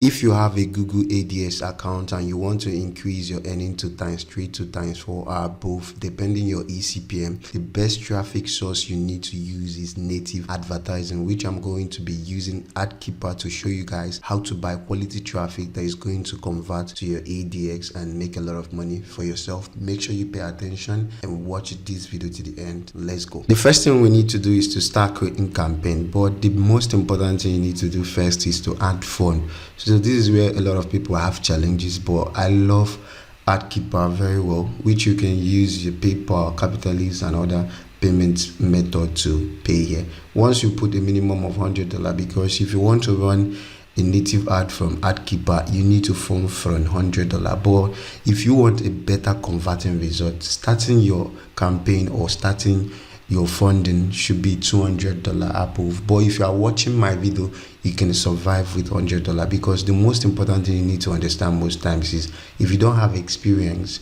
If you have a Google Adx account and you want to increase your earning 2 times, 3, 2 times, 4, or above, depending your ECPM, the best traffic source you need to use is native advertising, which I'm going to be using Adkeeper to show you guys how to buy quality traffic that is going to convert to your ADX and make a lot of money for yourself. Make sure you pay attention and watch this video to the end. Let's go. The first thing we need to do is to start creating campaign, but the most important thing you need to do first is to add fund. So this is where a lot of people have challenges, but I love Adkeeper very well, which you can use your PayPal, Capitalist, and other payment method to pay here. Once you put a minimum of $100, because if you want to run a native ad from Adkeeper, you need to fund from $100. But if you want a better converting result, starting your campaign or starting your funding should be $200 above. But if you are watching my video, you can survive with $100, because the most important thing you need to understand most times is if you don't have experience,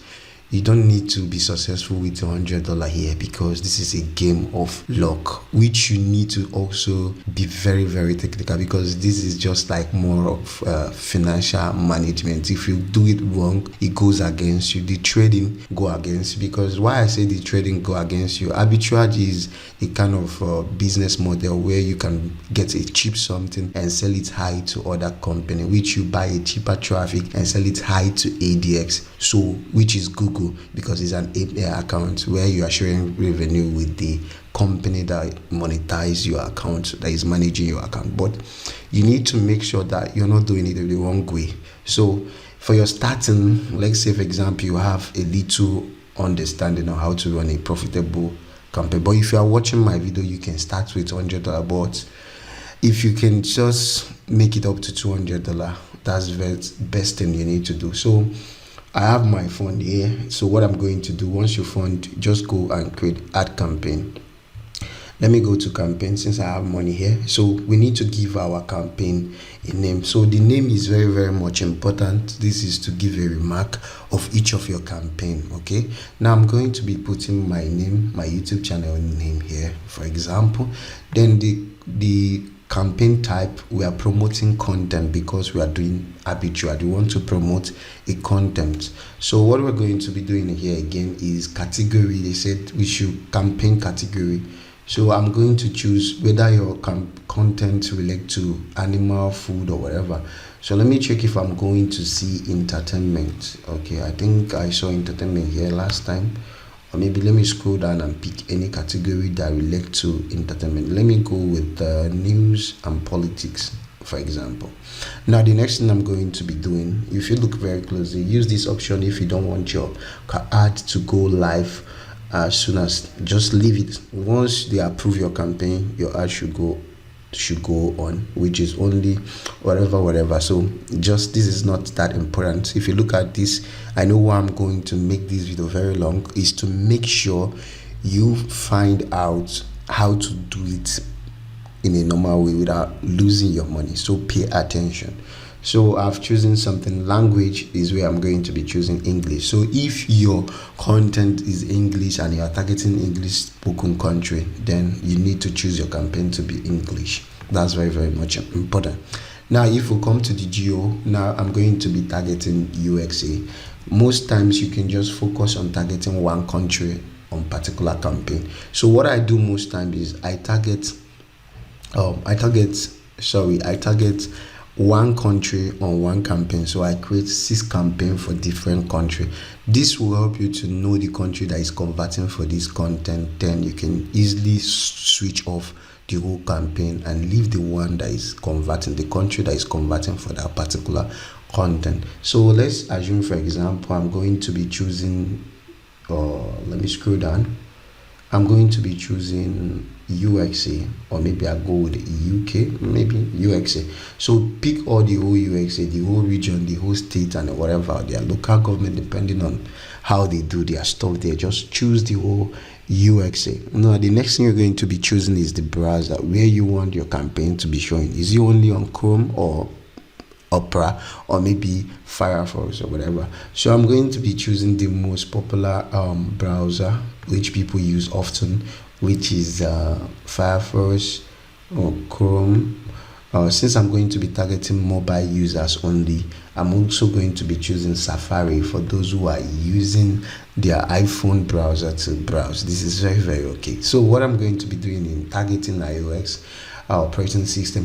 you don't need to be successful with $100 here, because this is a game of luck, which you need to also be very, very technical, because this is just like more of financial management. If you do it wrong, it goes against you. The trading go against you. Because why I say the trading go against you, arbitrage is a kind of business model where you can get a cheap something and sell it high to other company, which you buy a cheaper traffic and sell it high to ADX, so which is Google, because it's an API account where you are sharing revenue with the company that monetize your account, that is managing your account. But you need to make sure that you're not doing it the wrong way. So for your starting, let's say for example you have a little understanding on how to run a profitable campaign, but if you are watching my video, you can start with $100. But if you can just make it up to $200, that's the best thing you need to do. So I have my fund here. So what I'm going to do, once you fund, just go and create ad campaign. Let me go to campaign since I have money here. So we need to give our campaign a name. So the name is very, very much important. This is to give a remark of each of your campaign. Okay, now I'm going to be putting my name, my YouTube channel name here, for example. Then the campaign type, we are promoting content, because we are doing arbitrage. We want to promote a content. So what we're going to be doing here again is category. They said we should campaign category. So I'm going to choose whether your content relate to animal, food, or whatever. So let me check if I'm going to see entertainment. Okay, I think I saw entertainment here last time. Or maybe let me scroll down and pick any category that relate to entertainment. Let me go with news and politics, for example. Now the next thing I'm going to be doing, if you look very closely, use this option if you don't want your ad to go live as soon as, just leave it. Once they approve your campaign, your ad should go on, which is only whatever. So just, this is not that important. If you look at this, I know why I'm going to make this video very long, is to make sure you find out how to do it in a normal way without losing your money. So pay attention. So I've chosen something. Language is where I'm going to be choosing English. So if your content is English and you are targeting English spoken country, then you need to choose your campaign to be English. That's very, very much important. Now if we come to the geo, now I'm going to be targeting USA. Most times you can just focus on targeting one country on particular campaign. So what I do most times is I target one country on one campaign. So I create 6 campaigns for different country. This will help you to know the country that is converting for this content. Then you can easily switch off the whole campaign and leave the one that is converting, the country that is converting for that particular content. So let's assume, for example, I'm going to be choosing, let me scroll down. I'm going to be choosing USA, or maybe I'll go with UK, maybe USA. So pick all the whole USA, the whole region, the whole state, and whatever, their local government, depending on how they do their stuff there. Just choose the whole USA. Now the next thing you're going to be choosing is the browser where you want your campaign to be showing. Is it only on Chrome or Opera, or maybe Firefox or whatever? So I'm going to be choosing the most popular browser which people use often, which is Firefox or Chrome Since I'm going to be targeting mobile users only, I'm also going to be choosing Safari for those who are using their iPhone browser to browse. This is very, very okay. So what I'm going to be doing in targeting iOS operating system,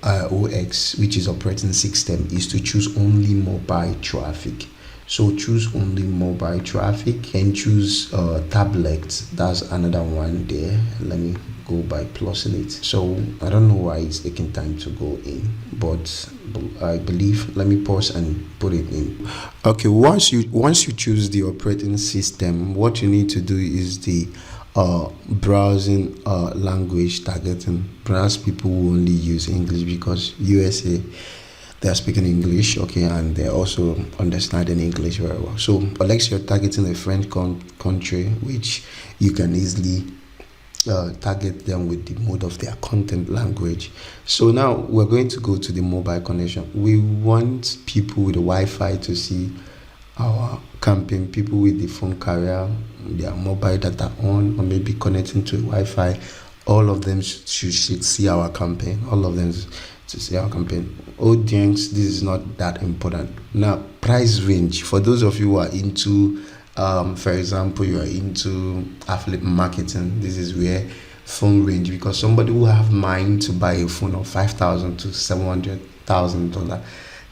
OX, which is operating system, is to choose only mobile traffic. So choose only mobile traffic and choose tablets. That's another one there. Let me go by plusing it. So I don't know why it's taking time to go in, but I believe, let me pause and put it in. Okay, once you choose the operating system, what you need to do is the browsing language targeting. Perhaps people who only use English, because USA, they are speaking English, okay, and they're also understanding English very well. So unless you're targeting a French country, which you can easily target them with the mode of their content language. So now we're going to go to the mobile connection. We want people with Wi-Fi to see our campaign. People with the phone carrier, their mobile data on, or maybe connecting to Wi-Fi, all of them should see our campaign. All of them to see our campaign. Audience, this is not that important. Now, price range. For those of you who are into for example, you are into affiliate marketing, this is where phone range, because somebody who have mind to buy a phone of $5,000 to $700,000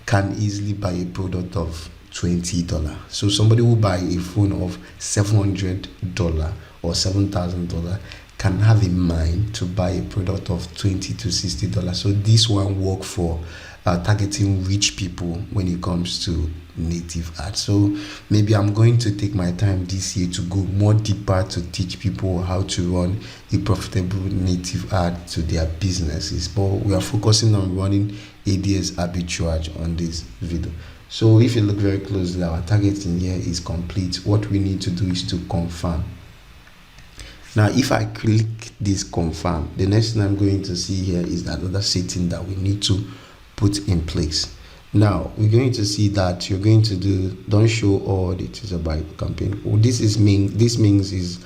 can easily buy a product of $20. So somebody who buy a phone of $700 or $7,000 can have a mind to buy a product of $20 to $60. So this one work for targeting rich people when it comes to native ads. So maybe I'm going to take my time this year to go more deeper to teach people how to run a profitable native ad to their businesses, but we are focusing on running Adx Arbitrage on this video. So if you look very closely, our targeting here is complete. What we need to do is to confirm. Now if I click this confirm, the next thing I'm going to see here is that other setting that we need to put in place. Now we're going to see that you're going to do don't show all details about campaign. This means is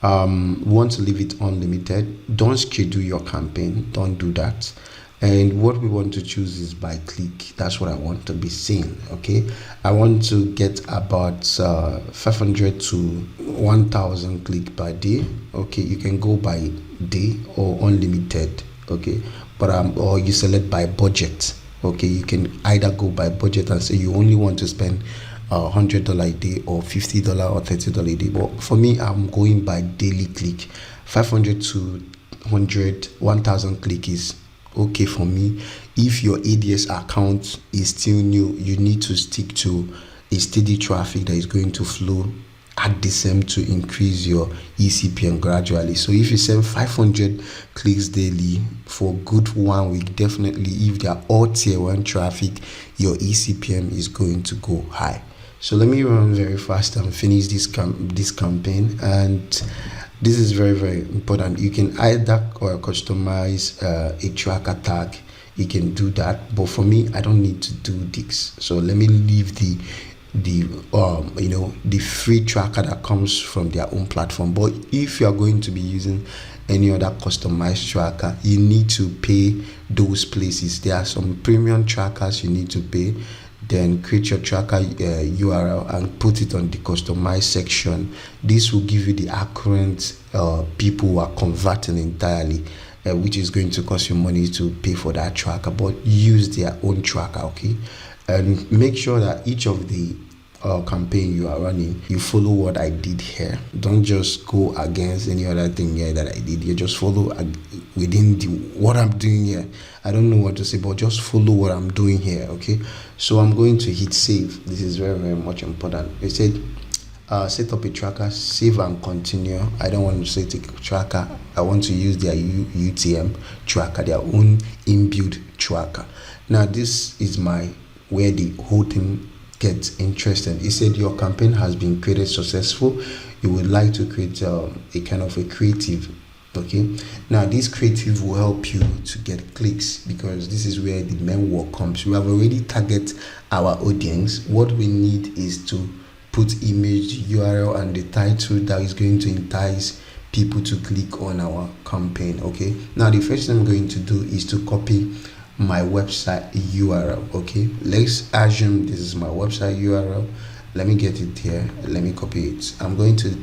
want to leave it unlimited. Don't schedule your campaign, don't do that. And what we want to choose is by click. That's what I want to be seeing. Okay, I want to get about 500 to 1,000 click per day. Okay, you can go by day or unlimited. Okay, but or you select by budget. Okay, you can either go by budget and say you only want to spend $100 a day or $50 or $30 a day. But for me, I'm going by daily click. 500 to 1,000 click is okay for me. If your Adx account is still new, you need to stick to a steady traffic that is going to flow at the same to increase your ECPM gradually. So if you send 500 clicks daily for good 1 week, definitely if they are all tier 1 traffic, your ECPM is going to go high. So let me run very fast and finish this campaign. And this is very, very important. You can either customize a tracker tag. You can do that, but for me, I don't need to do this. So let me leave the free tracker that comes from their own platform. But if you are going to be using any other customized tracker, you need to pay those places. There are some premium trackers you need to pay. Then create your tracker URL and put it on the customized section. This will give you the accurate people who are converting entirely, which is going to cost you money to pay for that tracker, but use their own tracker. Okay, and make sure that each of the campaign you are running, you follow what I did here. Don't just go against any other thing here that I did. You just follow within what I'm doing here. I don't know what to say, but just follow what I'm doing here. Okay, so I'm going to hit save. This is very, very much important. It said set up a tracker, save and continue. I don't want to set a tracker. I want to use their UTM tracker, their own inbuilt tracker. Now this is where the whole thing gets interesting. It said your campaign has been created successful. You would like to create a kind of a creative. Okay, now this creative will help you to get clicks, because this is where the main work comes. We have already target our audience. What we need is to put image, URL, and the title that is going to entice people to click on our campaign. Okay, now the first thing I'm going to do is to copy my website URL. Okay, let's assume this is my website URL. Let me get it here. Let me copy it. I'm going to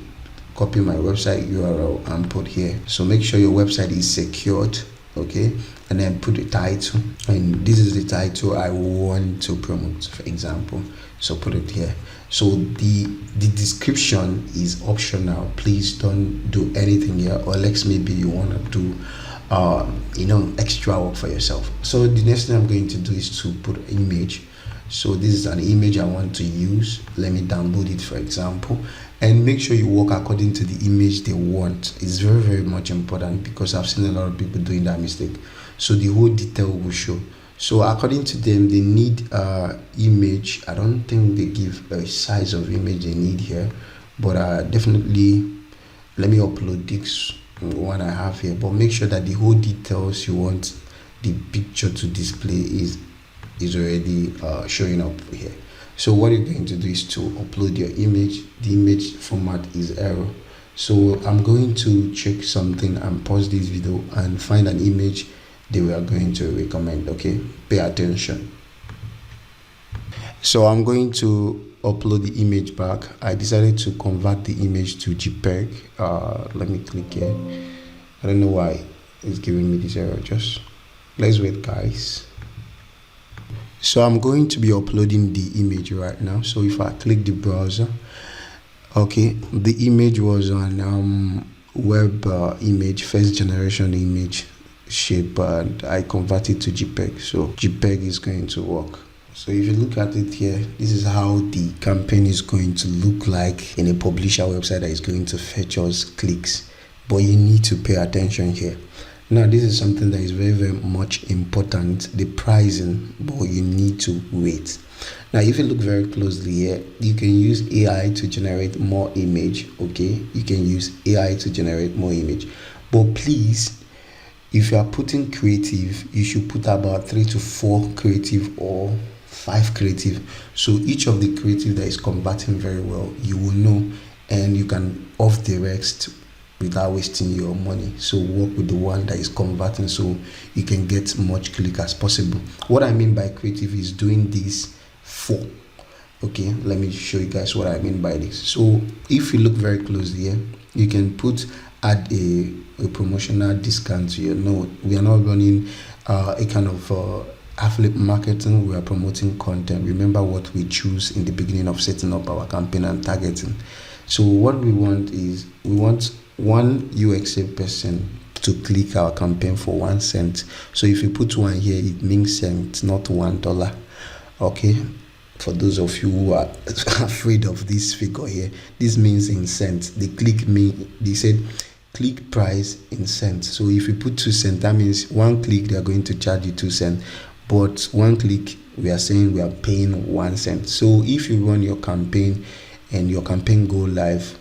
copy my website URL and put here. So make sure your website is secured. Okay, and then put the title, and this is the title I want to promote, for example. So put it here. So the description is optional. Please don't do anything here, or unless maybe you want to do extra work for yourself. So the next thing I'm going to do is to put an image. So this is an image I want to use. Let me download it, for example, and make sure you work according to the image they want. It's very, very much important, because I've seen a lot of people doing that mistake. So the whole detail will show. So according to them, they need image. I don't think they give a size of image they need here, but definitely let me upload this one I have here. But make sure that the whole details you want the picture to display is already showing up here. So what you're going to do is to upload your image. The image format is error. So I'm going to check something and pause this video and find an image they were going to recommend. Okay, pay attention. So I'm going to upload the image back. I decided to convert the image to JPEG. Let me click here. I don't know why it's giving me this error. Just let's wait, guys. So I'm going to be uploading the image right now. So if I click the browser, okay, the image was on web image, first generation image shape, and I converted to JPEG. So JPEG is going to work. So if you look at it here, this is how the campaign is going to look like in a publisher website that is going to fetch us clicks. But you need to pay attention here. Now, this is something that is very, very much important, the pricing, but you need to wait. Now, if you look very closely here, you can use AI to generate more image. Okay, you can use AI to generate more image, but please, if you are putting creative, you should put about 3 to 4 creative or 5 creative. So each of the creative that is converting very well, you will know, and you can off the rest without wasting your money. So work with the one that is converting, so you can get much click as possible. What I mean by creative is doing this for. Okay, let me show you guys what I mean by this. So if you look very closely here, you can add a promotional discount to your node. We are not running a kind of affiliate marketing. We are promoting content. Remember what we choose in the beginning of setting up our campaign and targeting. So what we want is, we want one UXA person to click our campaign for 1 cent. So if you put 1 here, it means cent, not $1. Okay, for those of you who are afraid of this figure here, this means in cents. They said click price in cents. So if you put 2 cents, that means 1 click they are going to charge you 2 cents, but 1 click we are saying we are paying 1 cent. So if you run your campaign and your campaign go live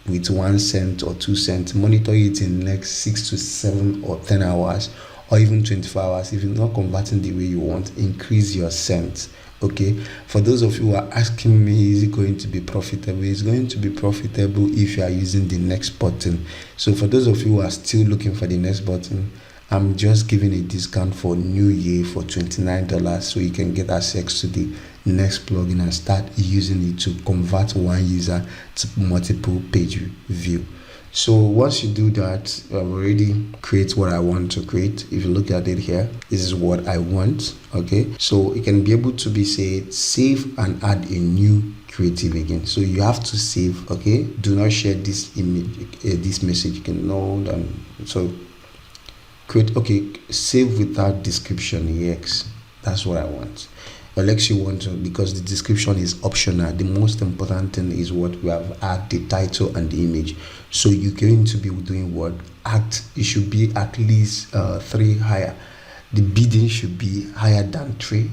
with 1 cent or 2 cents, monitor it in the next 6 to 7 or 10 hours, or even 24 hours. If you're not converting the way you want, increase your cents. Okay, for those of you who are asking me, is it going to be profitable? It's going to be profitable if you are using the next button. So for those of you who are still looking for the next button, I'm just giving a discount for New Year for $29, so you can get access to the next plugin and start using it to convert one user to multiple page view. So once you do that, I've already create what I want to create. If you look at it here, this is what I want. Okay, so it can be able to be said save and add a new creative again. So you have to save. Okay, do not share this image, this message. You can know and so create. Okay, save without description ex. That's what I want. Unless you want to, because the description is optional. The most important thing is what we have add the title and the image. So you're going to be doing what it should be at least 3 higher. The bidding should be higher than 3.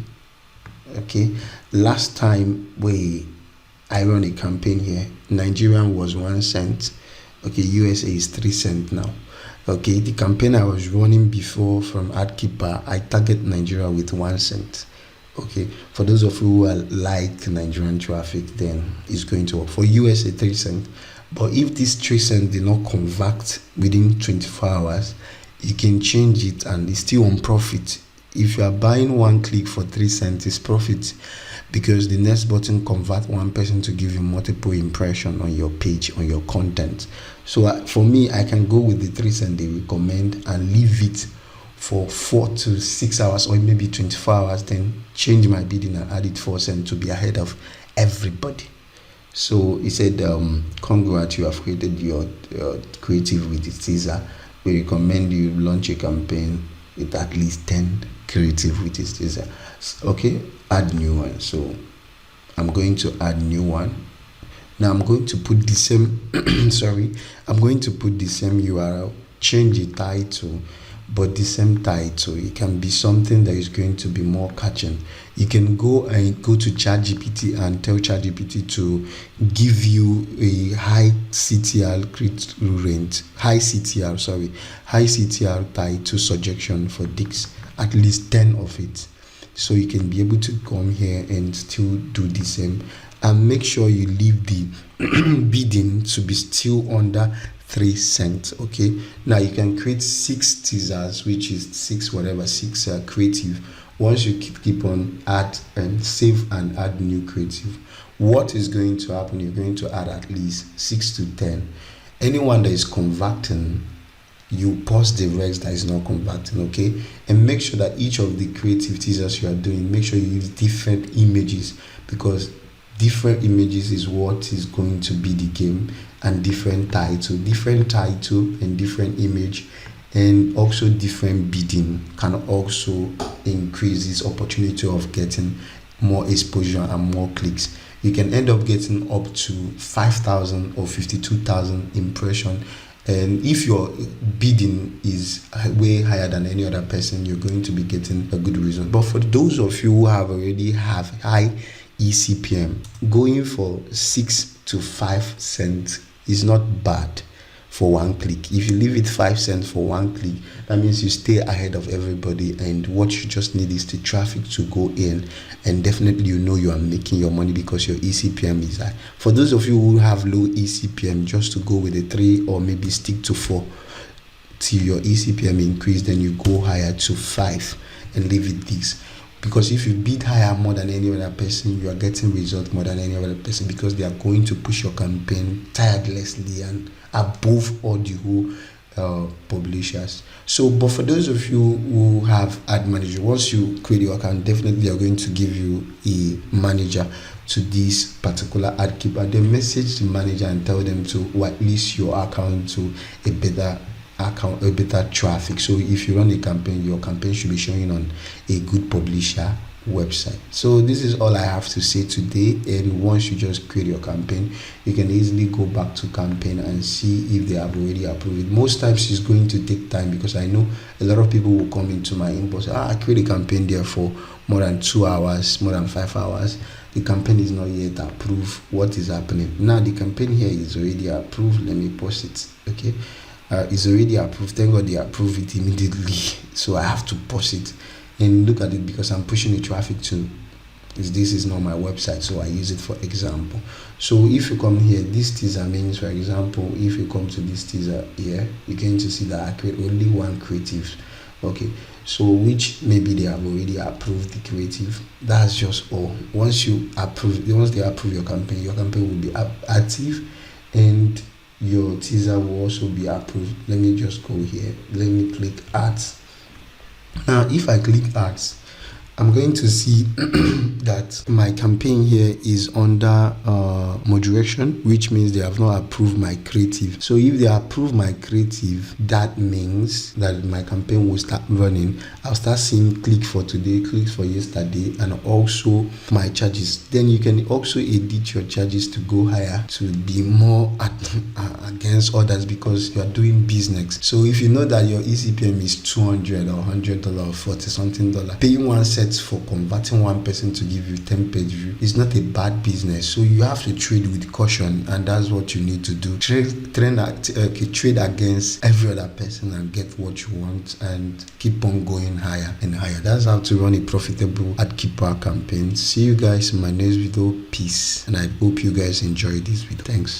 Okay, last time I run a campaign here, Nigerian was 1 cent. Okay, USA is 3 cents now. Okay, the campaign I was running before from Adkeeper, I target Nigeria with 1 cent. Okay, for those of you who are like Nigerian traffic, then it's going to work. For USA 3 cents, but if this 3 cents did not convert within 24 hours, you can change it and it's still on profit. If you are buying one click for 3 cents, it's profit, because the next button convert one person to give you multiple impression on your page, on your content. So for me, I can go with the 3 cents they recommend and leave it for 4 to 6 hours or maybe 24 hours, then change my bidding and add it 4 cents to be ahead of everybody. So he said, congrats, you have created your creative with the teaser. We recommend you launch a campaign with at least 10 creative with this teaser. Okay, add new one. So I'm going to add new one. Now I'm going to put the same I'm going to put the same URL, change the title, but the same title. It can be something that is going to be more catching. You can go to ChatGPT and tell ChatGPT to give you a high CTR title suggestion for this, at least 10 of it. So you can be able to come here and still do the same, and make sure you leave the bidding to be still under 3 cents. Okay, now you can create 6 teasers, which is 6 creative. Once you keep on add and save and add new creative, what is going to happen? You're going to add at least 6 to 10. Anyone that is converting, you pause the rest that is not converting. Okay, and make sure that each of the creative teasers you are doing, make sure you use different images, because different images is what is going to be the game, and different title and different image, and also different bidding can also increase this opportunity of getting more exposure and more clicks. You can end up getting up to 5,000 or 52,000 impression, and if your bidding is way higher than any other person, you're going to be getting a good result. But for those of you who already have high ECPM, going for 6 to 5 cents is not bad for one click. If you leave it 5 cents for one click, that means you stay ahead of everybody, and what you just need is the traffic to go in, and definitely you are making your money because your ECPM is high. For those of you who have low ECPM, just to go with a 3 or maybe stick to 4 till your ECPM increase, then you go higher to 5 and leave it this. Because if you bid higher more than any other person, you are getting results more than any other person, because they are going to push your campaign tirelessly and above all the whole publishers. So, but for those of you who have ad manager, once you create your account, definitely they are going to give you a manager to this particular Adkeeper. They message the manager and tell them to whitelist your account to a better traffic. So if you run a campaign, your campaign should be showing on a good publisher website. So this is all I have to say today. And once you just create your campaign, you can easily go back to campaign and see if they have already approved it. Most times it's going to take time, because I know a lot of people will come into my inbox, I create a campaign there for more than 2 hours, more than 5 hours. The campaign is not yet approved. What is happening? Now the campaign here is already approved. Let me post it. Okay, it's already approved. Thank God they approved it immediately. So I have to post it and look at it, because I'm pushing the traffic to this is not my website, so I use it for example. So if you come here, this teaser means, for example, if you come to this teaser here, you're going to see that I create only one creative. Okay, so which maybe they have already approved the creative. That's just all. Once they approve your campaign will be active, and your teaser will also be approved. Let me just go here. Let me click ads. Now if I click ads, I'm going to see that my campaign here is under moderation, which means they have not approved my creative. So if they approve my creative, that means that my campaign will start running. I'll start seeing click for today, clicks for yesterday, and also my charges. Then you can also edit your charges to go higher, to be more against others, because you are doing business. So if you know that your ECPM is $200 or $100 or 40 something dollar, paying one set for converting one person to give you 10 page view is not a bad business. So you have to trade with caution, and that's what you need to do. Trade against every other person and get what you want, and keep on going higher and higher. That's how to run a profitable Adkeeper campaign. See you guys in my next video. Peace, and I hope you guys enjoy this video. Thanks.